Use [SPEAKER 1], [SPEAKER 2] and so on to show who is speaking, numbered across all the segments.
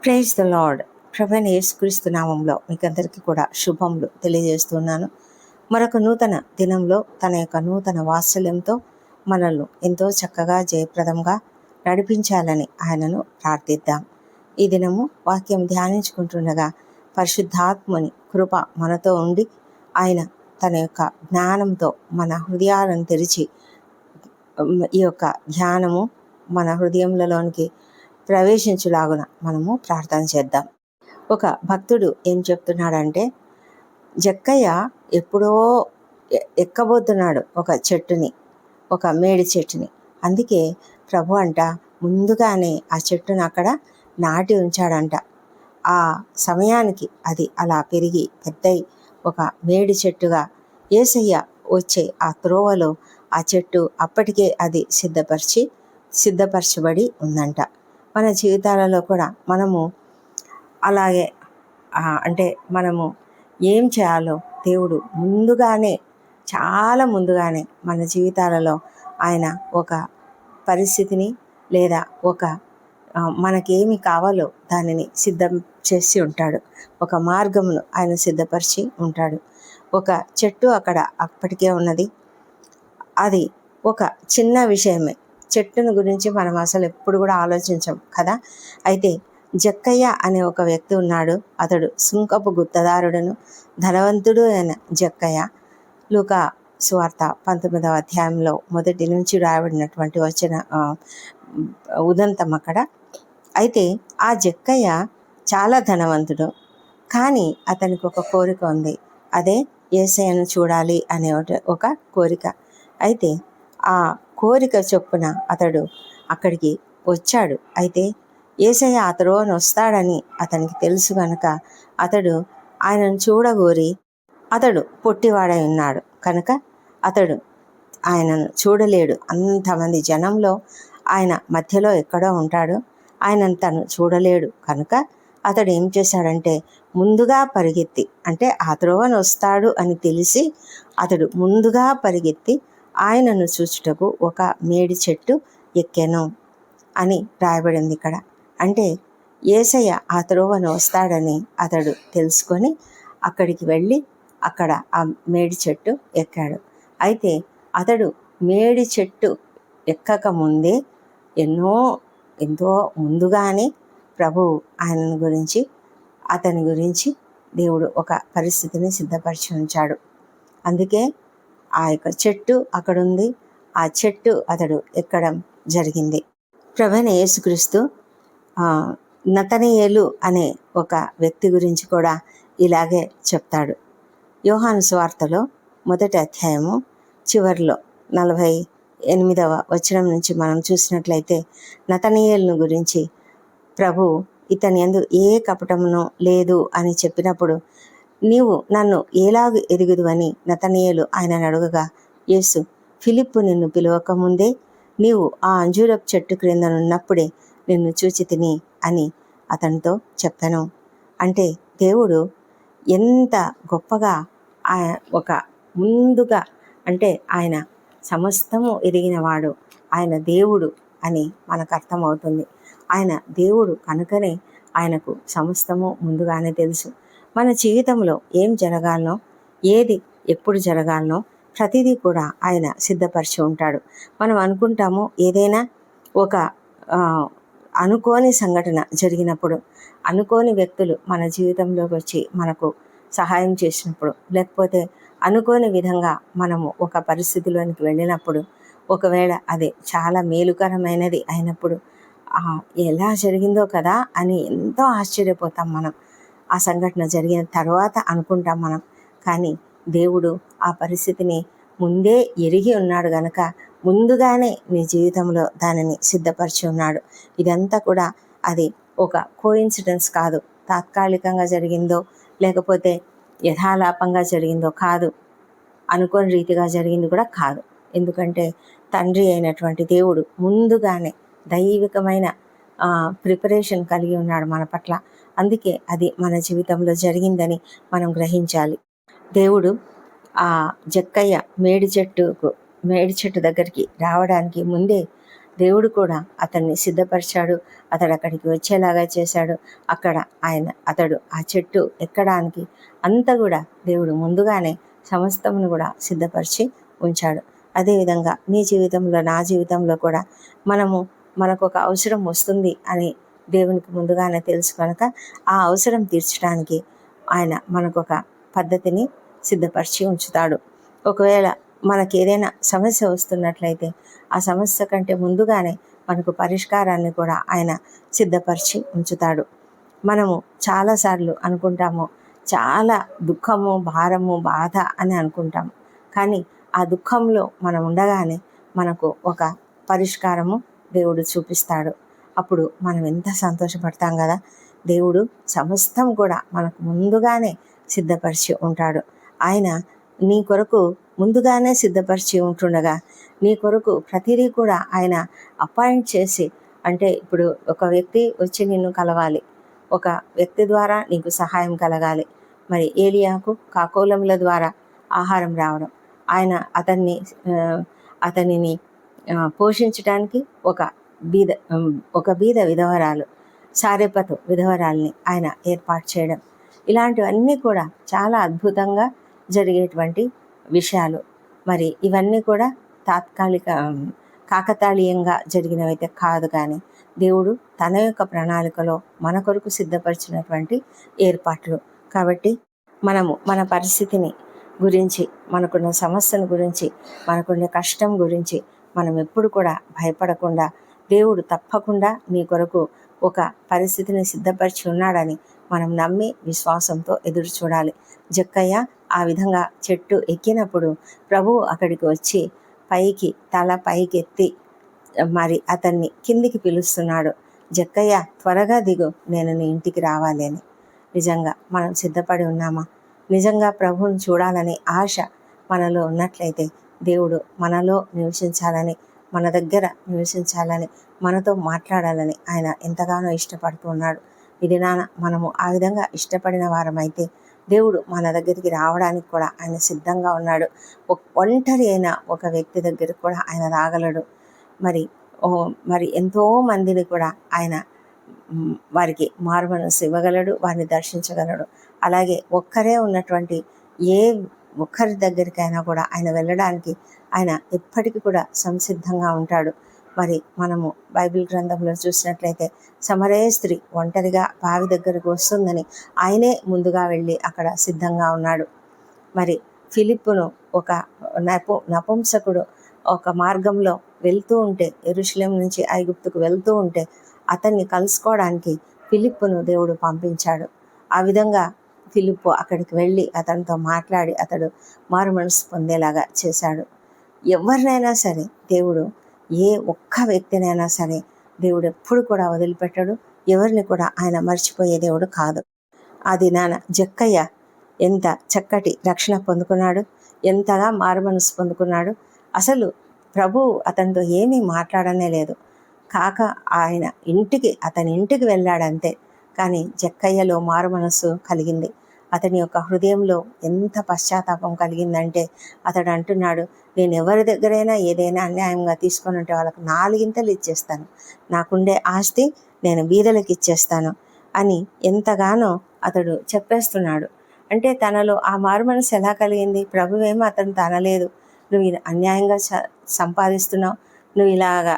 [SPEAKER 1] Praise the lord. ప్రభువైన యేసుక్రీస్తు నామంలో మీకందరికీ కూడా శుభములు తెలియజేస్తున్నాను. మరొక నూతన దినంలో తన యొక్క నూతన వాత్సల్యంతో మనల్ని ఎంతో చక్కగా జయప్రదంగా నడిపించాలని ఆయనను ప్రార్థిద్దాం. ఈ దినము వాక్యం ధ్యానించుకుంటుండగా పరిశుద్ధాత్మని కృప మనతో ఉండి ఆయన తన యొక్క జ్ఞానంతో మన హృదయాలను తెరిచి ఈ యొక్క జ్ఞానము మన హృదయములలోనికి ప్రవేశించులాగున మనము ప్రార్థన చేద్దాం. ఒక భక్తుడు ఏం చెప్తున్నాడంటే, జక్కయ్య ఎప్పుడో ఎక్కబోతున్నాడు ఒక చెట్టుని, ఒక మేడి చెట్టుని. అందుకే ప్రభు అంట ముందుగానే ఆ చెట్టును అక్కడ నాటి ఉంచాడంట. ఆ సమయానికి అది అలా పెరిగి పెద్దయి ఒక మేడి చెట్టుగా యేసయ్య వచ్చే ఆ త్రోవలో ఆ చెట్టు అప్పటికే అది సిద్ధపరచబడి ఉందంట. మన జీవితాలలో కూడా మనము అలాగే అంటే మనము ఏం చేయాలో దేవుడు ముందుగానే, చాలా ముందుగానే మన జీవితాలలో ఆయన ఒక పరిస్థితిని లేదా ఒక మనకేమి కావాలో దానిని సిద్ధం చేసి ఉంటాడు. ఒక మార్గమును ఆయన సిద్ధపరిచి ఉంటాడు. ఒక చెట్టు అక్కడ అప్పటికే ఉన్నది. అది ఒక చిన్న విషయమే. చెట్టును గురించి మనం అసలు ఎప్పుడు కూడా ఆలోచించం కదా. అయితే జక్కయ్య అనే ఒక వ్యక్తి ఉన్నాడు. అతడు సుంకపు గుత్తదారుడును ధనవంతుడు అయిన జక్కయ్య. లూకా సువార్త 19వ అధ్యాయంలో మొదటి నుంచి రాయబడినటువంటి వచ్చిన ఉదంతం అక్కడ. అయితే ఆ జక్కయ్య చాలా ధనవంతుడు, కానీ అతనికి ఒక కోరిక ఉంది. అదే యేసయ్యను చూడాలి అనే ఒక కోరిక. అయితే ఆ కోరిక చొప్పున అతడు అక్కడికి వచ్చాడు. అయితే యేసయ్య ఆ త్రోవను వస్తాడని అతనికి తెలుసు కనుక అతడు ఆయనను చూడగోరి, అతడు పొట్టివాడై ఉన్నాడు కనుక అతడు ఆయనను చూడలేడు. అంతమంది జనంలో ఆయన మధ్యలో ఎక్కడో ఉంటాడు. ఆయనను తను చూడలేడు కనుక అతడు ఏం చేశాడంటే ముందుగా పరిగెత్తి, అంటే ఆ త్రోవను వస్తాడు అని తెలిసి అతడు ముందుగా పరిగెత్తి ఆయనను చూచుటకు ఒక మేడి చెట్టు ఎక్కెను అని రాయబడింది ఇక్కడ. అంటే యేసయ్య ఆ త్రోవను వస్తాడని అతడు తెలుసుకొని అక్కడికి వెళ్ళి అక్కడ ఆ మేడి చెట్టు ఎక్కాడు. అయితే అతడు మేడి చెట్టు ఎక్కక ముందే ఎంతో ముందుగానే ప్రభువు అతని గురించి దేవుడు ఒక పరిస్థితిని సిద్ధపరిచి ఉంచాడు. అందుకే ఆ యొక్క చెట్టు అక్కడుంది. ఆ చెట్టు అతడు ఎక్కడం జరిగింది. ప్రభువైన యేసుక్రీస్తు నతనయేలు అనే ఒక వ్యక్తి గురించి కూడా ఇలాగే చెప్తాడు. యోహాను సువార్తలో 1వ అధ్యాయము చివరిలో 48వ వచనం నుంచి మనం చూసినట్లయితే నతనయేలును గురించి ప్రభు ఇతని యందు ఏ కపటమునో లేదు అని చెప్పినప్పుడు, నీవు నన్ను ఎలాగు ఎరుగుదువని నతనయేలు ఆయనను అడుగగా, యేసు, ఫిలిప్పు నిన్ను పిలవకముందే నీవు ఆ అంజూరపు చెట్టు క్రిందనున్నప్పుడే నిన్ను చూచి తిని అని అతనితో చెప్పాను. అంటే దేవుడు ఎంత గొప్పగా ఒక ముందుగా, అంటే ఆయన సమస్తము ఎరిగినవాడు, ఆయన దేవుడు అని మనకు అర్థమవుతుంది. ఆయన దేవుడు కనుకనే ఆయనకు సమస్తము ముందుగానే తెలుసు. మన జీవితంలో ఏం జరగాలనో, ఏది ఎప్పుడు జరగాలనో ప్రతిదీ కూడా ఆయన సిద్ధపరిచి ఉంటాడు. మనం అనుకుంటాము ఏదైనా ఒక అనుకోని సంఘటన జరిగినప్పుడు, అనుకోని వ్యక్తులు మన జీవితంలోకి వచ్చి మనకు సహాయం చేసినప్పుడు, లేకపోతే అనుకోని విధంగా మనము ఒక పరిస్థితిలోనికి వెళ్ళినప్పుడు, ఒకవేళ అది చాలా మేలుకరమైనది అయినప్పుడు ఎలా జరిగిందో కదా అని ఎంతో ఆశ్చర్యపోతాం మనం. ఆ సంఘటన జరిగిన తర్వాత అనుకుంటాం మనం. కానీ దేవుడు ఆ పరిస్థితిని ముందే ఎరిగి ఉన్నాడు గనక ముందుగానే నీ జీవితంలో దానిని సిద్ధపరిచి ఉన్నాడు. ఇదంతా కూడా అది ఒక కోఇన్సిడెన్స్ కాదు, తాత్కాలికంగా జరిగిందో లేకపోతే యథాలాపంగా జరిగిందో కాదు, అనుకోని రీతిగా జరిగింది కూడా కాదు. ఎందుకంటే తండ్రి అయినటువంటి దేవుడు ముందుగానే దైవికమైన ప్రిపరేషన్ కలిగి ఉన్నాడు మన పట్ల. అందుకే అది మన జీవితంలో జరిగిందని మనం గ్రహించాలి. దేవుడు ఆ జక్కయ్య మేడి చెట్టు దగ్గరికి రావడానికి ముందే దేవుడు కూడా అతన్ని సిద్ధపరిచాడు. అతడు అక్కడికి వచ్చేలాగా చేశాడు. అతడు ఆ చెట్టు ఎక్కడానికి అంతా కూడా దేవుడు ముందుగానే సమస్తమును కూడా సిద్ధపరిచి ఉంచాడు. అదేవిధంగా నీ జీవితంలో, నా జీవితంలో కూడా మనకు ఒక అవసరం వస్తుంది అని దేవునికి ముందుగానే తెలుసు కనుక ఆ అవసరం తీర్చడానికి ఆయన మనకొక పద్ధతిని సిద్ధపరిచి ఉంచుతాడు. ఒకవేళ మనకి ఏదైనా సమస్య వస్తున్నట్లయితే ఆ సమస్య కంటే ముందుగానే మనకు పరిష్కారాన్ని కూడా ఆయన సిద్ధపరిచి ఉంచుతాడు. మనము చాలాసార్లు అనుకుంటాము, చాలా దుఃఖము, భారము, బాధ అని అనుకుంటాము. కానీ ఆ దుఃఖంలో మనం ఉండగానే మనకు ఒక పరిష్కారము దేవుడు చూపిస్తాడు. అప్పుడు మనం ఎంత సంతోషపడతాం కదా. దేవుడు సమస్తం కూడా మనకు ముందుగానే సిద్ధపరిచి ఉంటాడు. ఆయన నీ కొరకు ముందుగానే సిద్ధపరిచి ఉంటుండగా నీ కొరకు ప్రతిదీ కూడా ఆయన అపాయింట్ చేసి, అంటే ఇప్పుడు ఒక వ్యక్తి వచ్చి నిన్ను కలవాలి, ఒక వ్యక్తి ద్వారా నీకు సహాయం కలగాలి. మరి ఏలియాకు కాకోలముల ద్వారా ఆహారం రావడం, ఆయన అతనిని పోషించడానికి ఒక బీద విధవరాలు, సారెపతు విధవరాల్ని ఆయన ఏర్పాటు చేయడం, ఇలాంటివన్నీ కూడా చాలా అద్భుతంగా జరిగేటువంటి విషయాలు. మరి ఇవన్నీ కూడా కాకతాళీయంగా జరిగినవైతే కాదు, కానీ దేవుడు తన యొక్క ప్రణాళికలో మన కొరకు సిద్ధపరిచినటువంటి ఏర్పాట్లు. కాబట్టి మనము మన పరిస్థితిని గురించి, మనకున్న సమస్యను గురించి, మనకున్న కష్టం గురించి మనం ఎప్పుడు కూడా భయపడకుండా, దేవుడు తప్పకుండా నీ కొరకు ఒక పరిస్థితిని సిద్ధపరిచి ఉన్నాడని మనం నమ్మి విశ్వాసంతో ఎదురు చూడాలి. జక్కయ్య ఆ విధంగా చెట్టు ఎక్కినప్పుడు ప్రభువు అక్కడికి వచ్చి తల పైకెత్తి మరి అతన్ని కిందికి పిలుస్తున్నాడు. జక్కయ్య, త్వరగా దిగు, నేను నీ ఇంటికి రావాలి అని. నిజంగా మనం సిద్ధపడి ఉన్నామా? నిజంగా ప్రభువుని చూడాలని ఆశ మనలో ఉన్నట్లయితే దేవుడు మనలో నివసించాలని, మన దగ్గర నివసించాలని, మనతో మాట్లాడాలని ఆయన ఎంతగానో ఇష్టపడుతూ ఉన్నాడు. ఇది మనము ఆ విధంగా ఇష్టపడిన వారమైతే దేవుడు మన దగ్గరికి రావడానికి కూడా ఆయన సిద్ధంగా ఉన్నాడు. ఒంటరి అయిన ఒక వ్యక్తి దగ్గరికి కూడా ఆయన రాగలడు. మరి ఎంతో మందిని కూడా ఆయన వారికి మారుమనస్సు ఇవ్వగలడు, వారిని దర్శించగలడు. అలాగే ఒక్కరే ఉన్నటువంటి ఏ ఒక్కరి దగ్గరికైనా కూడా ఆయన వెళ్ళడానికి ఆయన ఎప్పటికీ కూడా సంసిద్ధంగా ఉంటాడు. మరి మనము బైబిల్ గ్రంథంలో చూసినట్లయితే సమరయ స్త్రీ ఒంటరిగా బావి దగ్గరకు వస్తుందని ఆయనే ముందుగా వెళ్ళి అక్కడ సిద్ధంగా ఉన్నాడు. మరి ఫిలిప్పును ఒక నపుంసకుడు ఒక మార్గంలో వెళ్తూ ఉంటే, యెరూషలేము నుంచి ఐగుప్తుకు వెళ్తూ ఉంటే అతన్ని కలుసుకోవడానికి ఫిలిప్పును దేవుడు పంపించాడు. ఆ విధంగా ఫిలిప్పు అక్కడికి వెళ్ళి అతనితో మాట్లాడి అతడు మారు మనసు పొందేలాగా చేశాడు. ఎవరినైనా సరే దేవుడు, ఏ ఒక్క వ్యక్తినైనా సరే దేవుడు ఎప్పుడు కూడా వదిలిపెట్టడు. ఎవరిని కూడా ఆయన మర్చిపోయే దేవుడు కాదు. ఆ దినాన జక్కయ్య ఎంత చక్కటి రక్షణ పొందుకున్నాడు, ఎంతగా మారు మనసు పొందుకున్నాడు. అసలు ప్రభువు అతనితో ఏమీ మాట్లాడనే లేదు. అతని ఇంటికి వెళ్ళాడంతే. కానీ జక్కయ్యలో మారు మనస్సు కలిగింది. అతని యొక్క హృదయంలో ఎంత పశ్చాత్తాపం కలిగిందంటే అతడు అంటున్నాడు, నేను ఎవరి దగ్గరైనా ఏదైనా అన్యాయంగా తీసుకొని ఉంటే వాళ్ళకు 4 ఇచ్చేస్తాను, నాకుండే ఆస్తి నేను బీదలకు ఇచ్చేస్తాను అని ఎంతగానో అతడు చెప్పేస్తున్నాడు. అంటే తనలో ఆ మారు మనసు ఎలా కలిగింది? ప్రభువేమో అతను తనలేదు, నువ్వు అన్యాయంగా సంపాదిస్తున్నావు, నువ్వు ఇలాగా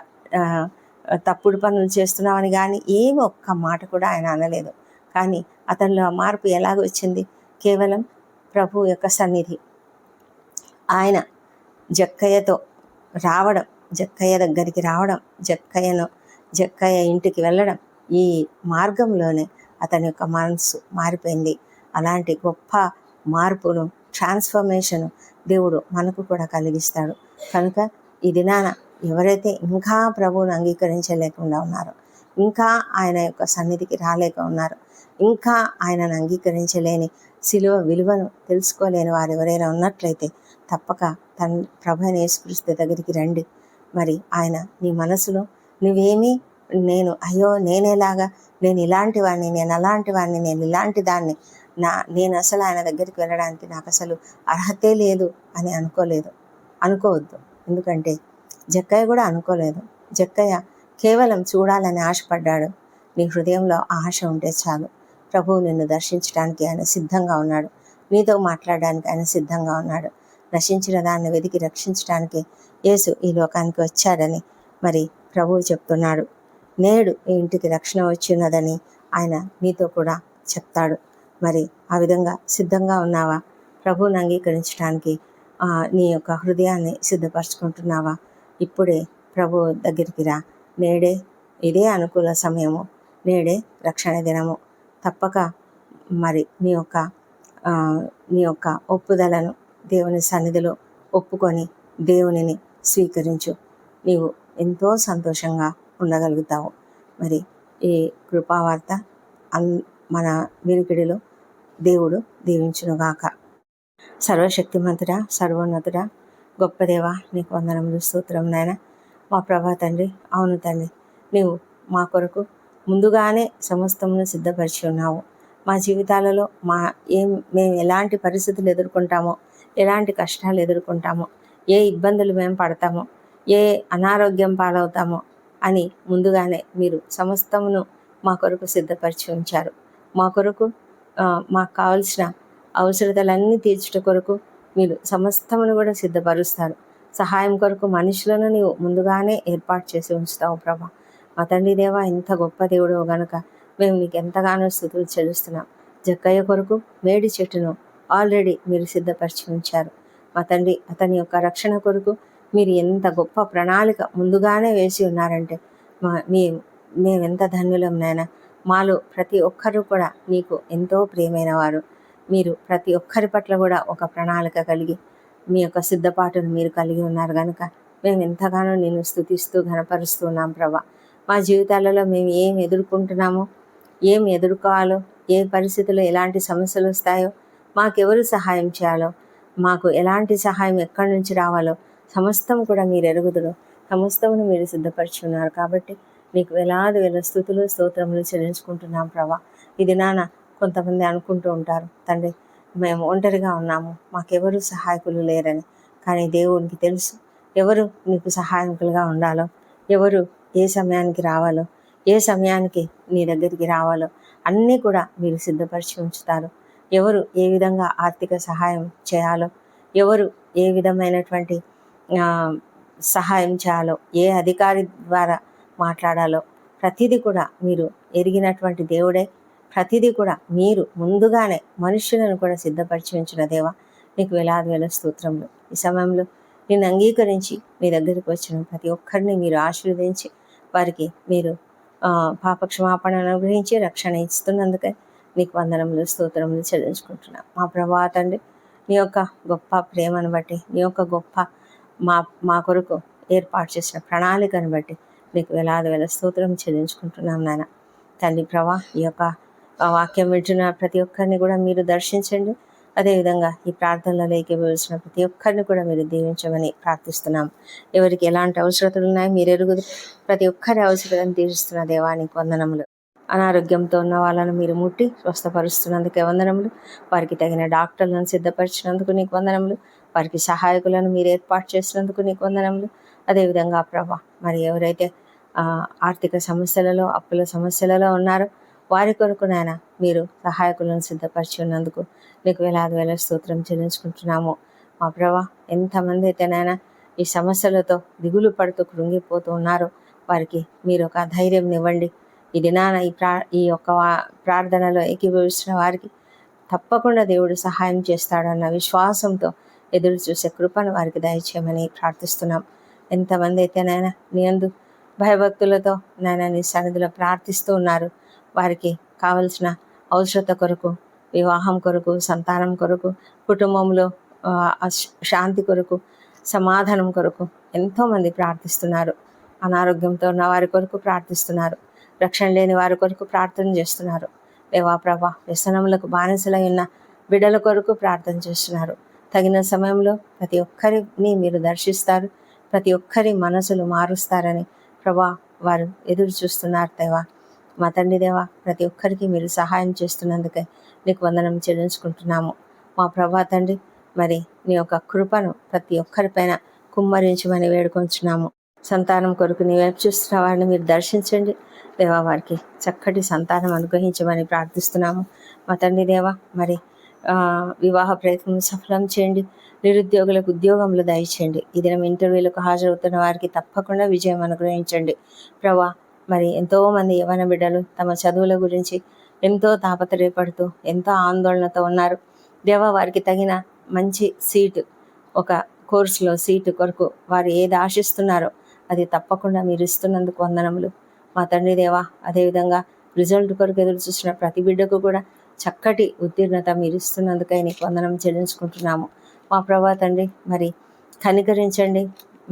[SPEAKER 1] తప్పుడు పనులు చేస్తున్నావు అని కానీ ఏమి ఒక్క మాట కూడా ఆయన అనలేదు. కానీ అతనిలో ఆ మార్పు ఎలాగ వచ్చింది? కేవలం ప్రభు యొక్క సన్నిధి. ఆయన జక్కయ్యతో రావడం, జక్కయ్య దగ్గరికి రావడం, జక్కయ్య ఇంటికి వెళ్ళడం, ఈ మార్గంలోనే అతని యొక్క మనసు మారిపోయింది. అలాంటి గొప్ప మార్పును, ట్రాన్స్ఫర్మేషను దేవుడు మనకు కూడా కలిగిస్తాడు. కనుక ఈ దినాన ఎవరైతే ఇంకా ప్రభువును అంగీకరించలేకుండా ఉన్నారో, ఇంకా ఆయన యొక్క సన్నిధికి రాలేక ఉన్నారు, ఇంకా ఆయనను అంగీకరించలేని, సిలువ విలువను తెలుసుకోలేని వారు ఎవరైనా ఉన్నట్లయితే తప్పక ప్రభు అయిన యేసుక్రీస్తు దగ్గరికి రండి. మరి ఆయన నీ మనసులో నేనేలాగా, నేను ఇలాంటి వాడిని, నేను అలాంటి వాడిని, నేను ఇలాంటి దాన్ని, నేను అసలు ఆయన దగ్గరికి వెళ్ళడానికి నాకు అసలు అర్హతే లేదు అని అనుకోవద్దు. ఎందుకంటే జక్కయ్య కూడా అనుకోలేదు. జక్కయ్య కేవలం చూడాలని ఆశపడ్డాడు. నీ హృదయంలో ఆశ ఉంటే చాలు. ప్రభువు నిన్ను దర్శించడానికి ఆయన సిద్ధంగా ఉన్నాడు. నీతో మాట్లాడడానికి ఆయన సిద్ధంగా ఉన్నాడు. నశించిన దాన్ని వెతికి రక్షించడానికి యేసు ఈ లోకానికి వచ్చాడని మరి ప్రభువు చెప్తున్నాడు. నేడు ఈ ఇంటికి రక్షణ వచ్చి ఉన్నదని ఆయన నీతో కూడా చెప్తాడు. మరి ఆ విధంగా సిద్ధంగా ఉన్నావా? ప్రభువుని అంగీకరించడానికి నీ యొక్క హృదయాన్ని సిద్ధపరచుకుంటున్నావా? ఇప్పుడే ప్రభు దగ్గరికి రా. నేడే ఇదే అనుకూల సమయము, నేడే రక్షణ దినము. తప్పక మరి నీ యొక్క ఒప్పుదలను దేవుని సన్నిధిలో ఒప్పుకొని దేవునిని స్వీకరించు. నీవు ఎంతో సంతోషంగా ఉండగలుగుతావు. మరి ఈ కృపావార్త మన వినికిడిలో దేవుడు దీవించునుగాక. సర్వశక్తిమంతుడా, సర్వోన్నతుడా, గొప్ప దేవా, నీకు వందనములు, స్తోత్రం నాయన. మా ప్రభా తండ్రి, అవును తండ్రి, నీవు మా కొరకు ముందుగానే సమస్తమును సిద్ధపరిచి ఉన్నావు. మా జీవితాలలో మేము ఎలాంటి పరిస్థితులు ఎదుర్కొంటామో, ఎలాంటి కష్టాలు ఎదుర్కొంటామో, ఏ ఇబ్బందులు మేము పడతామో, ఏ అనారోగ్యం పాలవుతామో అని ముందుగానే మీరు సమస్తమును మా కొరకు సిద్ధపరిచి ఉంచారు. మా కొరకు మాకు కావలసిన అవసరతలన్నీ తీర్చుట కొరకు మీరు సమస్తమును కూడా సిద్ధపరుస్తారు. సహాయం కొరకు మనుషులను నీవు ముందుగానే ఏర్పాటు చేసి ఉంచుతావు ప్రభా. మా తండ్రి దేవా, ఎంత గొప్ప దేవుడో గనుక మేము నీకు ఎంతగానో స్తుతులు చెల్లిస్తున్నాం. జక్కయ్య కొరకు మేడి చెట్టును ఆల్రెడీ మీరు సిద్ధపరిచి ఉంచారు. మా తండ్రి, అతని యొక్క రక్షణ కొరకు మీరు ఎంత గొప్ప ప్రణాళిక ముందుగానే వేసి ఉన్నారంటే మేమెంత ధన్యులం నాయన. మాలో ప్రతి ఒక్కరూ కూడా నీకు ఎంతో ప్రియమైన వారు. మీరు ప్రతి ఒక్కరి పట్ల కూడా ఒక ప్రణాళిక కలిగి మీ యొక్క సిద్ధపాటును మీరు కలిగి ఉన్నారు కనుక మేము ఎంతగానో నేను స్తుతిస్తూ ఘనపరుస్తూ ఉన్నాం ప్రభా. మా జీవితాలలో మేము ఏం ఎదుర్కొంటున్నామో, ఏం ఎదుర్కోవాలో, ఏ పరిస్థితుల్లో ఎలాంటి సమస్యలు వస్తాయో, మాకెవరు సహాయం చేయాలో, మాకు ఎలాంటి సహాయం ఎక్కడి నుంచి రావాలో సమస్తం కూడా మీరు ఎరుగుదురు. సమస్తమును మీరు సిద్ధపరిచి ఉన్నారు కాబట్టి నీకు వేల స్తుతులు స్తోత్రములు చెల్లించుకుంటున్నాం ప్రభా. ఇది నాన్న కొంతమంది అనుకుంటూ ఉంటారు, తండ్రి మేము ఒంటరిగా ఉన్నాము, మాకెవరు సహాయకులు లేరని. కానీ దేవునికి తెలుసు ఎవరు నీకు సహాయకులుగా ఉండాలో, ఎవరు ఏ సమయానికి రావాలో, ఏ సమయానికి నీ దగ్గరికి రావాలో అన్నీ కూడా మీరు సిద్ధపరిచి ఉంచుతారు. ఎవరు ఏ విధంగా ఆర్థిక సహాయం చేయాలో, ఎవరు ఏ విధమైనటువంటి సహాయం చేయాలో, ఏ అధికారి ద్వారా మాట్లాడాలో ప్రతిదీ కూడా మీరు ఎరిగినటువంటి దేవుడే. ప్రతిదీ కూడా మీరు ముందుగానే మనుషులను కూడా సిద్ధపరిచి ఉంచిన దేవా, నీకు వేల స్తోత్రములు. ఈ సమయంలో నేను అంగీకరించి మీ దగ్గరికి వచ్చిన ప్రతి ఒక్కరిని మీరు ఆశీర్వదించి వారికి మీరు పాపక్షమాపణను అనుగ్రహించి రక్షణ ఇస్తున్నందుకే నీకు వందనములు స్తోత్రములు చెల్లించుకుంటున్నాం. మా ప్రభా తండ్రి, నీ యొక్క గొప్ప ప్రేమను బట్టి, నీ యొక్క గొప్ప మా కొరకు ఏర్పాటు చేసిన ప్రణాళికను బట్టి నీకు వేల స్తోత్రం చెల్లించుకుంటున్నాం నాయన. తండ్రి ప్రభా, ఈ యొక్క వాక్యం వింటున్న ప్రతి ఒక్కరిని కూడా మీరు దర్శించండి. అదేవిధంగా ఈ ప్రార్థనలో ఏకీభవించిన ప్రతి ఒక్కరిని కూడా మీరు దీవించమని ప్రార్థిస్తున్నాం. ఎవరికి ఎలాంటి అవసరతలు ఉన్నాయో మీరు ఎరుగుదు. ప్రతి ఒక్కరి అవసరాలను తీరుస్తున్న దేవానికి వందనములు. అనారోగ్యంతో ఉన్న వాళ్ళను మీరు ముట్టి స్వస్థపరుస్తున్నందుకే వందనములు. వారికి తగిన డాక్టర్లను సిద్ధపరిచినందుకు నీకు వందనములు. వారికి సహాయకులను మీరు ఏర్పాటు చేసినందుకు నీకు వందనములు. అదేవిధంగా ప్రభా, మరి ఎవరైతే ఆర్థిక సమస్యలలో, అప్పుల సమస్యలలో ఉన్నారో వారి కొరకు నాయన మీరు సహాయకులను సిద్ధపరిచి ఉన్నందుకు నీకు వేల స్తోత్రం చెల్లించుకుంటున్నాము. మా ప్రభా, ఎంతమంది అయితే నాయన ఈ సమస్యలతో దిగులు పడుతూ కృంగిపోతూ ఉన్నారో వారికి మీరు ఒక ధైర్యం ఇవ్వండి. ఈ దినాన ఈ యొక్క ప్రార్థనలో ఏకీభవిస్తున్న వారికి తప్పకుండా దేవుడు సహాయం చేస్తాడన్న విశ్వాసంతో ఎదురు చూసే కృపను వారికి దయచేయమని ప్రార్థిస్తున్నాం. ఎంతమంది అయితే నాయన నీ యందు భయభక్తులతో నాయన నీ సన్నిధిలో ప్రార్థిస్తూ ఉన్నారు, వారికి కావలసిన అవసరత కొరకు, వివాహం కొరకు, సంతానం కొరకు, కుటుంబంలో శాంతి కొరకు, సమాధానం కొరకు ఎంతోమంది ప్రార్థిస్తున్నారు. అనారోగ్యంతో ఉన్న వారి కొరకు ప్రార్థిస్తున్నారు. రక్షణ లేని వారి కొరకు ప్రార్థన చేస్తున్నారు. దేవా ప్రభా, వ్యసనములకు బానిసలై ఉన్న బిడ్డల కొరకు ప్రార్థన చేస్తున్నారు. తగిన సమయంలో ప్రతి ఒక్కరిని మీరు దర్శిస్తారు, ప్రతి ఒక్కరి మనసులు మారుస్తారని ప్రభా వారు ఎదురు చూస్తున్నారు. దేవా మా తండ్రి దేవా, ప్రతి ఒక్కరికి మీరు సహాయం చేస్తున్నందుకే నీకు వందనం చెల్లించుకుంటున్నాము. మా ప్రభా తండ్రి, మరి నీ యొక్క కృపను ప్రతి ఒక్కరిపైన కుమ్మరించమని వేడుకొంచున్నాము. సంతానం కొరకు నీ వైపు చూస్తున్న వారిని మీరు దర్శించండి దేవా. వారికి చక్కటి సంతానం అనుగ్రహించమని ప్రార్థిస్తున్నాము మా తండ్రి దేవా. మరి వివాహ ప్రయత్నం సఫలం చేయండి. నిరుద్యోగులకు ఉద్యోగంలో దయచేయండి. ఈ దినం ఇంటర్వ్యూలకు హాజరవుతున్న వారికి తప్పకుండా విజయం అనుగ్రహించండి ప్రభా. మరి ఎంతోమంది యవ్వన బిడ్డలు తమ చదువుల గురించి ఎంతో తాపత్రయపడుతూ ఎంతో ఆందోళనతో ఉన్నారు దేవా. వారికి తగిన మంచి సీటు, ఒక కోర్సులో సీటు కొరకు వారు ఏది ఆశిస్తున్నారో అది తప్పకుండా మీరు ఇస్తున్నందుకు వందనములు మా తండ్రి దేవా. అదేవిధంగా రిజల్ట్ కొరకు ఎదురు చూసిన ప్రతి బిడ్డకు కూడా చక్కటి ఉత్తీర్ణత మీరు ఇస్తున్నందుకై నీకు వందనం చెల్లించుకుంటున్నాము మా ప్రభా తండ్రి. మరి కనికరించండి,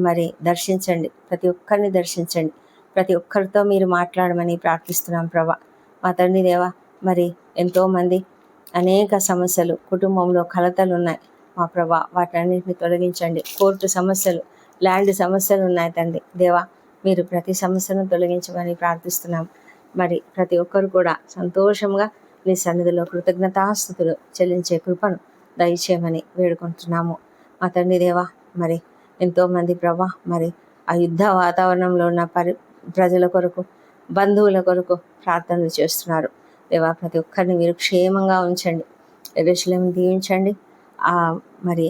[SPEAKER 1] మరి దర్శించండి, ప్రతి ఒక్కరిని దర్శించండి, ప్రతి ఒక్కరితో మీరు మాట్లాడమని ప్రార్థిస్తున్నాం ప్రభా మా తండ్రి దేవా. మరి ఎంతోమంది అనేక సమస్యలు, కుటుంబంలో కలతలు ఉన్నాయి మా ప్రభా. వాటన్నిటిని తొలగించండి. కోర్టు సమస్యలు, ల్యాండ్ సమస్యలు ఉన్నాయి తండ్రి దేవా. మీరు ప్రతి సమస్యను తొలగించమని ప్రార్థిస్తున్నాం. మరి ప్రతి ఒక్కరు కూడా సంతోషంగా నీ సన్నిధిలో కృతజ్ఞతాస్తుతులు చెల్లించే కృపను దయచేయమని వేడుకుంటున్నాము మా తండ్రి దేవా. మరి ఎంతోమంది ప్రభా మరి ఆ యుద్ధ వాతావరణంలో ఉన్న ప్రజల కొరకు, బంధువుల కొరకు ప్రార్థనలు చేస్తున్నారు దేవా. ప్రతి ఒక్కరిని మీరు క్షేమంగా ఉంచండి. యెరూషలేమును దీవించండి. మరి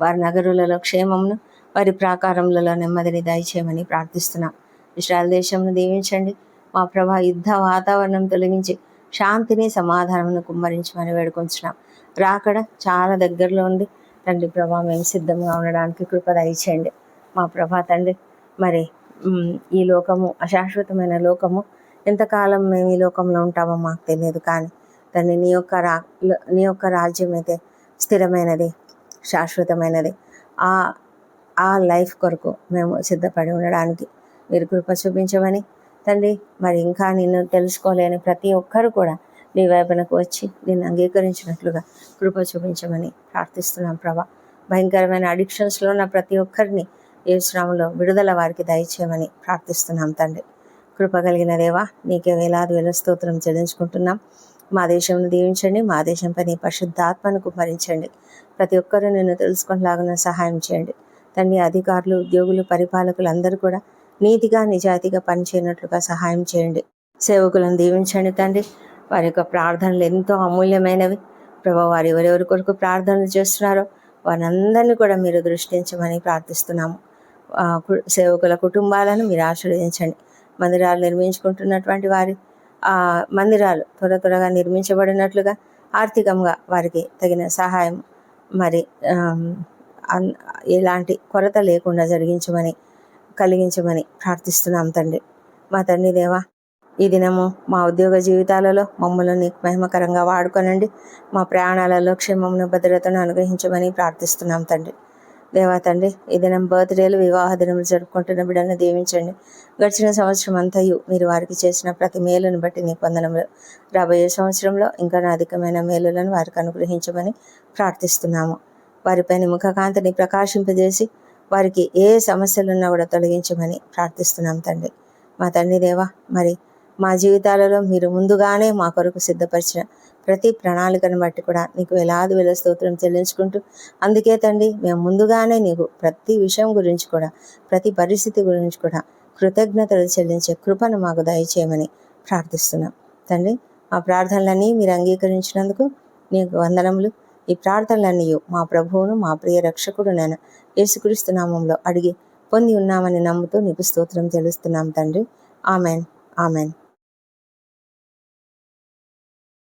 [SPEAKER 1] వారి నగరులలో క్షేమమును, వారి ప్రాకారములలో నెమ్మదిని దయచేయమని ప్రార్థిస్తున్నాం. ఇశ్రాయేల్ దేశంను దీవించండి మా ప్రభా. యుద్ధ వాతావరణం తొలగించి శాంతిని, సమాధానమును కుమ్మరించమని వేడుకొంచున్నాం. రాకడ చాలా దగ్గరలో ఉంది తండ్రి ప్రభా. మేము సిద్ధంగా ఉండడానికి కృప దయచేయండి మా ప్రభా తండ్రి. మరి ఈ లోకము అశాశ్వతమైన లోకము, ఎంతకాలం మేము ఈ లోకంలో ఉంటామో మాకు తెలియదు, కానీ తండ్రి నీ యొక్క రాజ్యం అయితే స్థిరమైనది, శాశ్వతమైనది. ఆ లైఫ్ కొరకు మేము సిద్ధపడి ఉండడానికి మీరు కృప చూపించమని తండ్రి. మరి ఇంకా నిన్ను తెలుసుకోలేని ప్రతి ఒక్కరు కూడా నీ వైపునకు వచ్చి నిన్ను అంగీకరించినట్లుగా కృప చూపించమని ప్రార్థిస్తున్నాం ప్రభా. భయంకరమైన అడిక్షన్స్లో ఉన్న ప్రతి ఒక్కరిని యేసునామములో విడుదల వారికి దయచేయమని ప్రార్థిస్తున్నాం తండ్రి. కృప కలిగిన దేవా, నీకే వేలాది వేల స్తోత్రం చెల్లించుకుంటున్నాం. మా దేశంను దీవించండి. మా దేశంపై నీ పరిశుద్ధాత్మను కుమ్మరించండి. ప్రతి ఒక్కరూ నిన్ను తెలుసుకునేలాగా సహాయం చేయండి తండ్రి. అధికారులు, ఉద్యోగులు, పరిపాలకులు అందరూ కూడా నీతిగా, నిజాయితీగా పనిచేయనట్లుగా సహాయం చేయండి. సేవకులను దీవించండి తండ్రి. వారి యొక్క ప్రార్థనలు ఎంతో అమూల్యమైనవి ప్రభా. వారు ఎవరెవరి కొరకు ప్రార్థనలు చేస్తున్నారో వారందరినీ కూడా మీరు దృష్టించమని ప్రార్థిస్తున్నాము. సేవకుల కుటుంబాలను మీరు ఆశీర్వదించండి. మందిరాలు నిర్మించుకుంటున్నటువంటి వారి మందిరాలు త్వరగా నిర్మించబడినట్లుగా ఆర్థికంగా వారికి తగిన సహాయం, మరి ఎలాంటి కొరత లేకుండా కలిగించమని ప్రార్థిస్తున్నాం తండ్రి మా తండ్రి దేవా. ఈ దినము మా ఉద్యోగ జీవితాలలో మమ్మల్ని నీకు మహిమకరంగా వాడుకొనండి. మా ప్రయాణాలలో క్షేమమును, భద్రతను అనుగ్రహించమని ప్రార్థిస్తున్నాం తండ్రి దేవా. తండ్రి, ఈ దినం బర్త్డేలు, వివాహ దినములు జరుపుకుంటున్న బిడ్డలను దీవించండి. గడిచిన సంవత్సరం అంతయు మీరు వారికి చేసిన ప్రతి మేలును బట్టి నీకు వందనములు. రాబోయే సంవత్సరంలో ఇంకా అధికమైన మేలులను వారికి అనుగ్రహించమని ప్రార్థిస్తున్నాము. వారిపైన ముఖకాంతిని ప్రకాశింపజేసి వారికి ఏ సమస్యలున్నా కూడా తొలగించమని ప్రార్థిస్తున్నాం తండ్రి మా తండ్రి దేవా. మరి మా జీవితాలలో మీరు ముందుగానే మా కొరకు సిద్ధపరిచిన ప్రతి ప్రణాళికను బట్టి కూడా నీకు వేలాది వేల స్తోత్రం చెల్లించుకుంటూ, అందుకే తండ్రి మేము ముందుగానే నీకు ప్రతి విషయం గురించి కూడా, ప్రతి పరిస్థితి గురించి కూడా కృతజ్ఞతలు చెల్లించే కృపను మాకు దయచేయమని ప్రార్థిస్తున్నాం తండ్రి. మా ప్రార్థనలన్నీ మీరు అంగీకరించినందుకు నీకు వందనములు. ఈ ప్రార్థనలన్నీ మా ప్రభువును, మా ప్రియ రక్షకుడు నేను యేసుక్రీస్తు నామములో అడిగి పొంది ఉన్నామని నమ్ముతూ నీకు స్తోత్రం చెల్లిస్తున్నాం తండ్రి. Amen, amen.